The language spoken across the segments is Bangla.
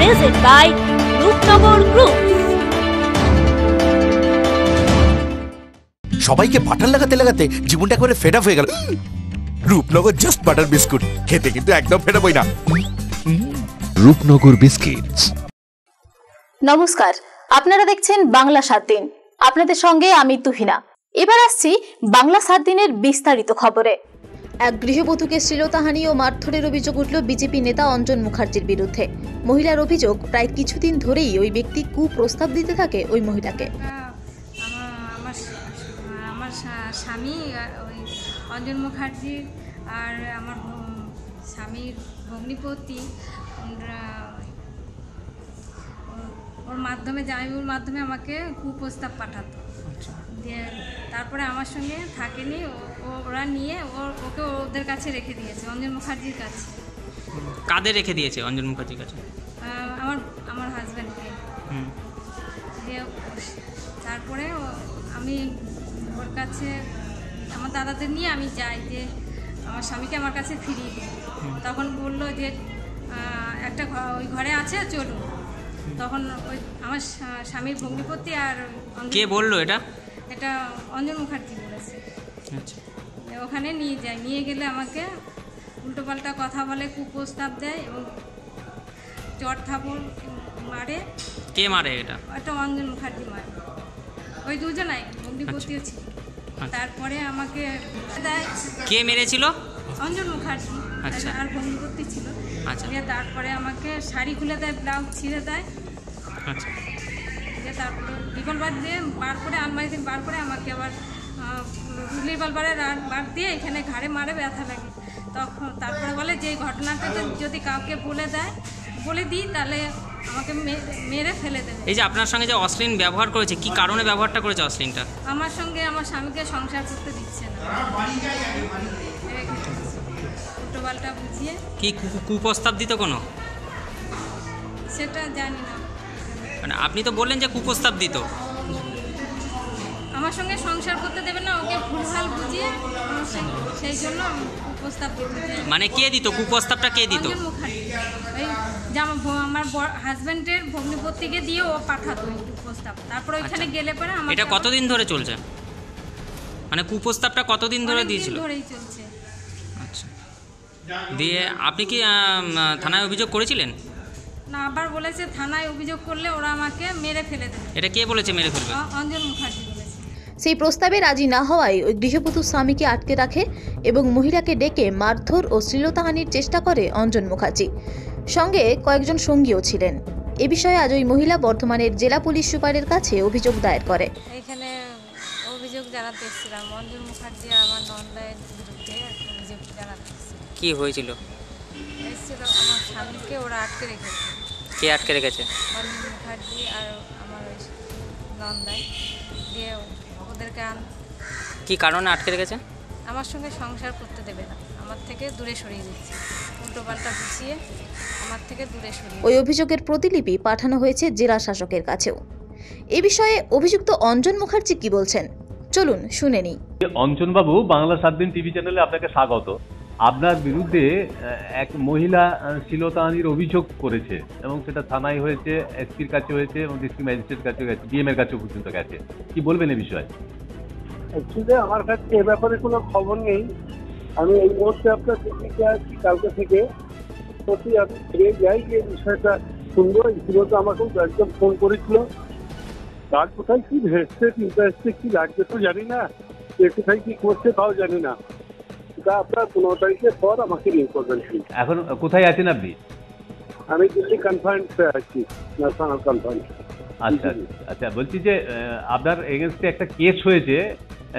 presented by Rupnagar group. সবাইকে বাটার লাগাতে লাগাতে জীবনটা একেবারে ফেড আপ হয়ে গেল। রূপনগর জাস্ট বাটার বিস্কুট খেতে কিন্তু একদম ফেড আপ হই না। রূপনগর বিস্কিটস। নমস্কার, আপনারা দেখছেন বাংলা 7 দিন। আপনাদের সঙ্গে আমি তুহিনা। এবার আসছি বাংলা 7 দিনের বিস্তারিত খবরে। এক গৃহবধূকে শ্লীলতাহানি ও মারধরের অভিযোগ উঠল বিজেপি নেতা অঞ্জন মুখার্জির বিরুদ্ধে। মহিলার অভিযোগ, প্রায় কিছুদিন ধরেই ওই ব্যক্তি কুপ্রস্তাব দিতে থাকে ওই মহিলাকে। আমার স্বামী ওই অঞ্জন মুখার্জি আর আমার স্বামীর ভগ্নিপতি ওর মাধ্যমে, জামাইবাবুর মাধ্যমে আমাকে কুপ্রস্তাব পাঠাতো। দিয়ে তারপরে আমার সঙ্গে থাকেনি, ওরা নিয়ে ওকে ওদের কাছে রেখে দিয়েছে, অঞ্জন মুখার্জির কাছে। কাদের রেখে দিয়েছে অঞ্জন মুখার্জির কাছে? আমার হাজব্যান্ডকে। দিয়ে তারপরে আমি ওর কাছে, আমার দাদাদের নিয়ে আমি যাই যে আমার স্বামীকে আমার কাছে ফিরিয়ে দিই। তখন বললো যে একটা ওই ঘরে আছে, চলুন। তখন ওই আমার স্বামীর ভগ্নিপতি আর কে বললো এটা? এটা অঞ্জন মুখার্জি বলেছে। আচ্ছা, ওখানে নিয়ে যায়, নিয়ে গেলে আমাকে উল্টোপাল্টা কথা বলে, কুপ্রস্তাব দেয় এবং চট থাপড় মারে। কে মারে এটা? একটা অঞ্জন মুখার্জি মারে, ওই দুজনাই, ভগ্নিপতিও ছিল। তারপরে আমাকে দেয়। কে মেরেছিল? অঞ্জন মুখার্জি। আচ্ছা। আর ভগ্নিপতি ছিল। আচ্ছা। দিয়ে তারপরে আমাকে শাড়ি খুলে দেয়, ব্লাউজ ছিঁড়ে দেয়। আচ্ছা। দিয়ে তারপরে রিভলভার দিয়ে বার করে, আলমারি থেকে বার করে আমাকে আবার রিভলভারের বার দিয়ে এখানে ঘাড়ে মারে, ব্যথা লাগে। তখন তারপরে বলে যে এই ঘটনাটা যদি কাউকে বলে দিই তাহলে আমাকে মেরে ফেলে দেবে। এই যে আপনার সঙ্গে যে অশ্লীল ব্যবহার করেছে, কি কারণে ব্যবহারটা করেছে অশ্লীলটা? আমার সঙ্গে আমার স্বামীকে সংসার করতে দিচ্ছে না, উল্টোপাল্টা বুঝিয়ে। কি কুপ্রস্তাব দিত কোনো? সেটা জানি না। মানে আপনি তো বললেন যে কুপ্রস্তাব দিত। আমার সঙ্গে সংসার করতে দেবে না, ওকে ভুলভাল বুঝিয়ে, সেই জন্য কুপ্রস্তাব দিতে। মানে কে দিত কুপ্রস্তাবটা? কে দিত? অঞ্জন মুখার্জি। ওই আমার হাজব্যান্ডের ভগ্নিপতিকে দিয়ে ও পাঠাতো এই কুপ্রস্তাব। তারপর ওইখানে গেলে পরে আমার। এটা কতদিন ধরে চলছে? মানে কুপ্রস্তাবটা কতদিন ধরে দিয়েছিল? ধরেই চলছে। আচ্ছা। দিয়ে আপনি কি থানায় অভিযোগ করেছিলেন? না, আবার বলেছে থানায় অভিযোগ করলে ওরা আমাকে মেরে ফেলে দেবে। এটা কে বলেছে মেরে ফেলবে? অঞ্জন মুখার্জি বলেছে। সেই প্রস্তাবে রাজি না হওয়ায় ওই গৃহবধূর স্বামীকে আটকে রাখে এবং মহিলাকে ডেকে মারধর ও শ্লীলতাহানির চেষ্টা করে অঞ্জন মুখার্জি। সঙ্গে কয়েকজন সঙ্গীও ছিলেন। এ বিষয়ে আজ ওই মহিলা বর্ধমানের জেলা পুলিশ সুপারের কাছে অভিযোগ দায়ের করে। এখানে অভিযোগ জানাতে এসেছিলাম অঞ্জন মুখার্জি আর আমার নন্দায়ের বিরুদ্ধে অভিযোগ জানাতে এসেছিলাম। কি হয়েছিল? এসেছিল আমার স্বামীকে ওরা আটকে রেখেছে। কে আটকে রেখেছে? অঞ্জন মুখার্জি আর আমার ওই নন্দায়। দিয়ে ওদেরকে কি কারণে আটকে রেখেছে? আমার সঙ্গে সংসার করতে দেবে না, আমার থেকে দূরে সরিয়ে দিচ্ছে, উল্টোপাল্টা বুঝিয়ে আমার থেকে দূরে সরিয়ে। ওই অভিযোগের প্রতিলিপি পাঠানো হয়েছে জেলা শাসকের কাছেও। এ বিষয়ে অভিযুক্ত অঞ্জন মুখার্জি কি বলছেন, চলুন শুনে নিই। অঞ্জন বাবু, বাংলা 7 দিন টিভি চ্যানেলে আপনাকে স্বাগত। আপনার বিরুদ্ধে এক মহিলা শ্লীলতাহানির অভিযোগ করেছে এবং সেটা থানায় হয়েছে, এসপির কাছে হয়েছে এবং ডিস্ট্রিক্ট ম্যাজিস্ট্রেট কাছে গেছে, ডিএম এর কাছেও পর্যন্ত গেছে। কি বলবেন এই বিষয়ে? অ্যাকচুয়ালি আমার কাছে এ ব্যাপারে কোনো খবর নেই। আমি এই মুহূর্তে আপনার দিল্লিতে আছি, কালকে থেকে প্রতি আমি ফিরে যাই, যে বিষয়টা শুনবো। ইতিমধ্যে আমাকেও একদম ফোন করেছিল, তার কোথায় কি ভেসছে, ইন্টারেস্টে কি লাগবে তো জানি না, কোথায় কি করছে তাও জানি না। তা আপনার 15 তারিখের পর আমাকে নিয়ে করবেন। এখন কোথায় আছেন আপনি? আমি দিল্লি কনফারেন্সে আছি, ন্যাশনাল কনফারেন্স। আচ্ছা আচ্ছা, বলছি যে আপনার এগেনস্টে একটা কেস হয়েছে,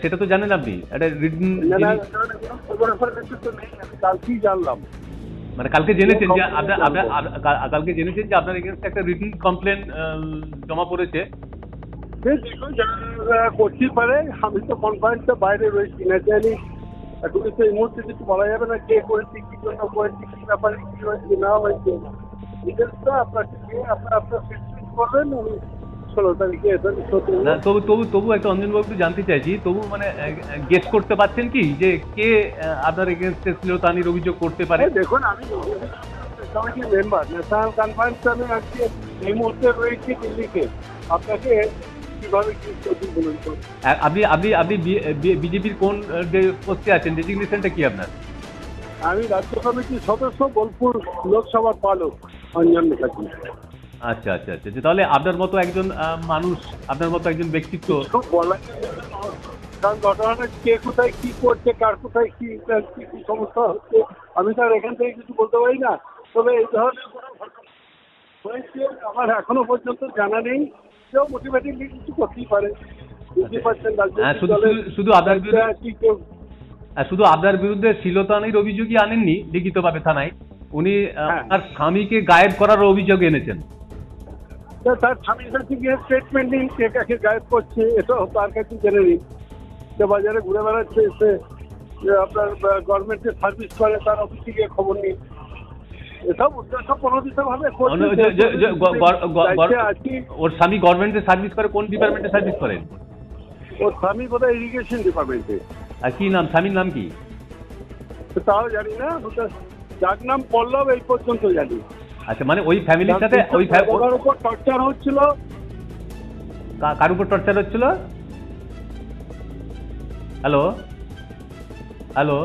সেটা তো জানেন আপনি? একটা রিটেন কালকেই জানলাম। মানে কালকে জেনেছেন যে কালকে জেনেছেন যে আপনার এগেনস্টে একটা রিটেন কমপ্লেন জমা পড়েছে? করতেই পারে, আমি তো কনফারেন্সের বাইরে রয়েছি। ন্যাচারালি এখন তো এই মুহূর্তে কিছু বলা যাবে না কে করেছে, কি জন্য করেছে, কি ব্যাপারে কি হয়েছে না হয়েছে। ডিটেলসটা আপনাকে দিয়ে আপনার করবেন। আমি 16 তারিখে তবু একটা অঞ্জনবাবু জানতে চাইছি, তবু মানে গেস করতে পারছেন কি যে কে আপনার এগেনস্টে শ্লীলতাহানির অভিযোগ করতে পারে? দেখুন, আমি কমিটির মেম্বার। ন্যাশনাল কনফারেন্সে আমি আজকে এই মুহূর্তে রয়েছি দিল্লিতে। আপনাকে কিভাবে কি করতে বলুন তো? আপনি আপনি আপনি বিজেপির কোন পোস্টে আছেন? ডেজিগনেশনটা কি আপনার? আমি রাজ্য কমিটির সদস্য, বোলপুর লোকসভার পালক অঞ্জন মুখার্জি। আচ্ছা আচ্ছা আচ্ছা, তাহলে আপনার মতো একজন মানুষ, আপনার মতো একজন ব্যক্তিত্ব, খুব বলা যায় না, কারণ ঘটনাটা কে কোথায় কি করছে, কার কোথায় কি কি সমস্যা হচ্ছে, আমি তো আর এখান থেকে কিছু বলতে পারি না। তবে এই ধরনের কোনো ঘটনা হয়েছে আমার এখনো পর্যন্ত জানা নেই। কেউ মোটিভেটিভলি কিছু করতেই পারে, বুঝতে পারছেন। শুধু আপনার বিরুদ্ধে শ্লীলতাহানির অভিযোগই আনেননি লিখিতভাবে থানায়, উনি তার স্বামীকে গায়েব করার অভিযোগ এনেছেন। তার স্বামীর কাছে গিয়ে স্টেটমেন্ট নিন, কে কাকে গায়েব করছে এটাও তার কাছে জেনে নিন। সে বাজারে ঘুরে বেড়াচ্ছে, সে আপনার গভর্নমেন্টের সার্ভিস করে, তার অফিসে গিয়ে খবর নিন। এসব উদ্দেশ্য প্রণোদিত ভাবে ওর স্বামী গভর্নমেন্টের সার্ভিস করে? কোন ডিপার্টমেন্টে সার্ভিস করেন? ওর স্বামী বোধহয় ইরিগেশন ডিপার্টমেন্টে। আর কি নাম, স্বামীর নাম কি? তাও জানি না, যার নাম পল্লব এই পর্যন্ত জানি। আচ্ছা, মানে ওই ফ্যামিলির সাথে ওই উপর টর্চার হচ্ছিল। কার উপর টর্চার হচ্ছিল? হ্যালো হ্যালো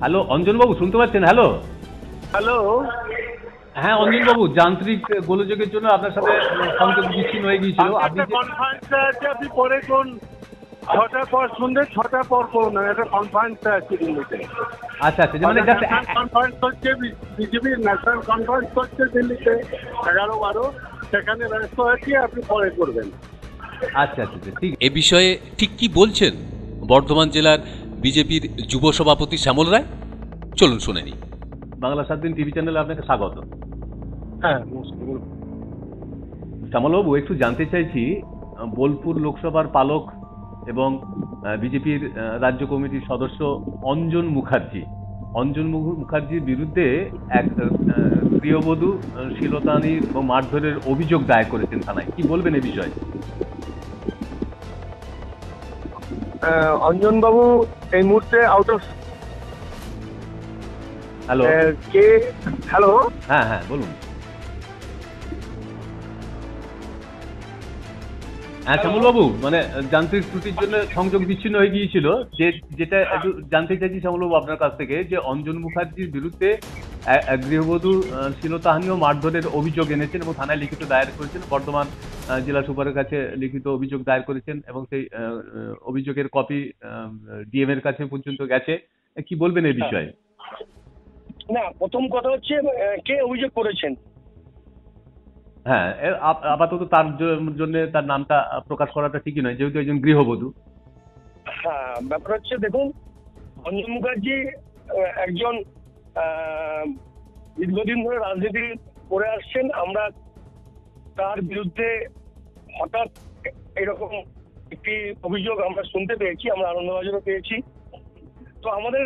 হ্যালো অঞ্জন বাবু, শুনতে পাচ্ছেন? হ্যালো হ্যালো, হ্যাঁ অঞ্জন বাবু, যান্ত্রিক গোলযোগের জন্য আপনার সাথে সংযোগ বিচ্ছিন্ন হয়ে গিয়েছিল। আপনি পরে কোন 6টার পর শুনলে 6টার পর করুন, একটা কনফারেন্স আছে দিল্লিতে। আচ্ছা আচ্ছা, মানে কনফারেন্স হচ্ছে, বিজেপির ন্যাশনাল কনফারেন্স হচ্ছে দিল্লিতে 11-12, সেখানে ব্যস্ত হয়েছে, আপনি পরে করবেন। আচ্ছা আচ্ছা ঠিক। এ বিষয়ে ঠিক কি বলছেন বর্ধমান জেলার বিজেপির যুব সভাপতি শ্যামল রায়? চলুন শুনে নিই। বাংলা 7 দিন টিভি চ্যানেলে আপনাকে স্বাগত। হ্যাঁ, শ্যামলবাবু, একটু জানতে চাইছি, বোলপুর লোকসভার পালক এবং বিজেপির রাজ্য কমিটির সদস্য অঞ্জন মুখার্জির বিরুদ্ধে এক গৃহবধূ শ্লীলতাহানি এবং মারধরের অভিযোগ দায়ের করেছেন থানায়। কি বলবেন এ বিষয়ে? অঞ্জন বাবু এই মুহূর্তে out of. Hello K? Hello, হ্যাঁ হ্যাঁ বলুন। হ্যাঁ শ্যামলবাবু, মানে যান্ত্রিক ত্রুটির জন্য সংযোগ বিচ্ছিন্ন হয়ে গিয়েছিল। যেটা একটু জানতে চাইছি শ্যামলবাবু আপনার কাছ থেকে, যে অঞ্জন মুখার্জির বিরুদ্ধে গৃহবধূ শ্লীলতাহানি ও মারধরের অভিযোগ এনেছেন এবং থানায় লিখিত দায়ের করেছেন। বর্ধমান জেলা সুপারের কাছে লিখিত অভিযোগ দায়ের করেছেন এবং সেই অভিযোগের কপি ডিএম এর কাছে পর্যন্ত গেছে। কি বলবেন এই বিষয়ে? না, প্রথম কথা হচ্ছে কে অভিযোগ করেছেন। হ্যাঁ, আপাতত তার জন্য তার নামটা প্রকাশ করাটা ঠিকই নয়, যেহেতু একজন গৃহবধূ। হ্যাঁ, ব্যাপার হচ্ছে দেখুন, অঞ্জন মুখার্জি একজন দীর্ঘদিন ধরে রাজনীতি করে আসছেন। আমরা তার বিরুদ্ধে হঠাৎ এরকম একটি অভিযোগ আমরা শুনতে পেয়েছি, আমরা আনন্দবাজারও পেয়েছি। তো আমাদের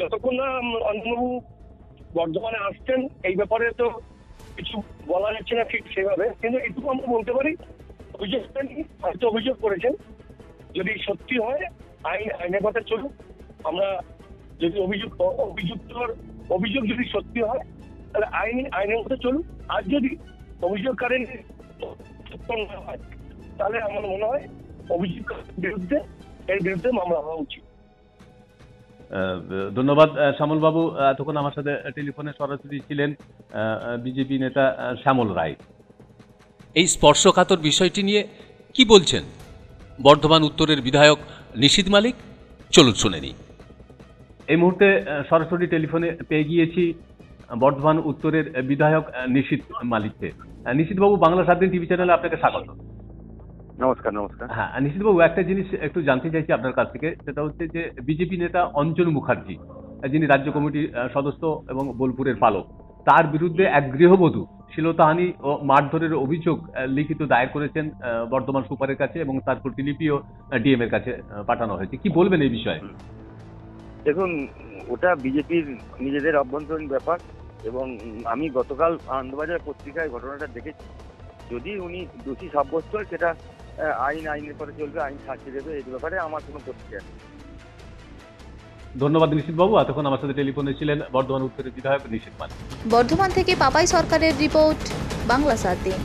যতক্ষণ না অঞ্জনবাবু বর্ধমানে আসছেন, এই ব্যাপারে তো কিছু বলা যাচ্ছে না ঠিক সেভাবে, কিন্তু এটুকু আমরা বলতে পারি অভিযোগটা হয়তো অভিযোগ করেছেন। যদি সত্যি হয় আইনের কথা চলুক। আমরা যদি অভিযোগ যদি সত্যি হয় তাহলে আইনের মতো চলুক। আর যদি অভিযোগকারীর সত্য না হয় তাহলে আমার মনে হয় এর বিরুদ্ধে মামলা হওয়া উচিত। ধন্যবাদ শ্যামল বাবু। এতক্ষণ আমার সাথে টেলিফোনে সরাসরি ছিলেন বিজেপি নেতা শ্যামল রায়। এই স্পর্শকাতর বিষয়টি নিয়ে কি বলছেন বর্ধমান উত্তরের বিধায়ক নিশীথ মালিক? চলুন শুনে নিই। এই মুহূর্তে সরাসরি টেলিফোনে পেয়ে গিয়েছি বর্ধমান উত্তরের বিধায়ক নিশীথ মালিককে। নিশীথ বাবু, বাংলা 7 দিন টিভি চ্যানেলে আপনাকে স্বাগত। নমস্কার। নমস্কার। হ্যাঁ নিশীথ বাবু, একটা জিনিস একটু জানতে চাইছি আপনার কাছ থেকে, সেটা হচ্ছে যে বিজেপি নেতা অঞ্জন মুখার্জি, যিনি রাজ্য কমিটির সদস্য এবং বোলপুরের পালক, তার বিরুদ্ধে এক গৃহবধূ শ্লীলতাহানি ও মারধরের অভিযোগ লিখিত দায়ের করেছেন বর্ধমান সুপারের কাছে এবং তার প্রতিলিপিও ডিএম এর কাছে পাঠানো হয়েছে। কি বলবেন এই বিষয়ে? দেখুন, ওটা বিজেপির নিজেদের অভ্যন্তরীণ ব্যাপার এবং আমি গতকাল আনন্দবাজার পত্রিকায় ঘটনাটা দেখেছি। যদি উনি দোষী সাব্যস্ত হয় সেটা আইনের পরে চলবে, আইন শাস্তি দেবে, এই ব্যাপারে আমার কোনো প্রতিক্রিয়া নেই। ধন্যবাদ নিশীথবাবু। এতক্ষণ আমার সাথে টেলিফোনে ছিলেন বর্ধমান উত্তরের বিধায়ক নিশীথ মালিক। বর্ধমান থেকে পাপাই সরকারের রিপোর্ট, বাংলা 7 দিন।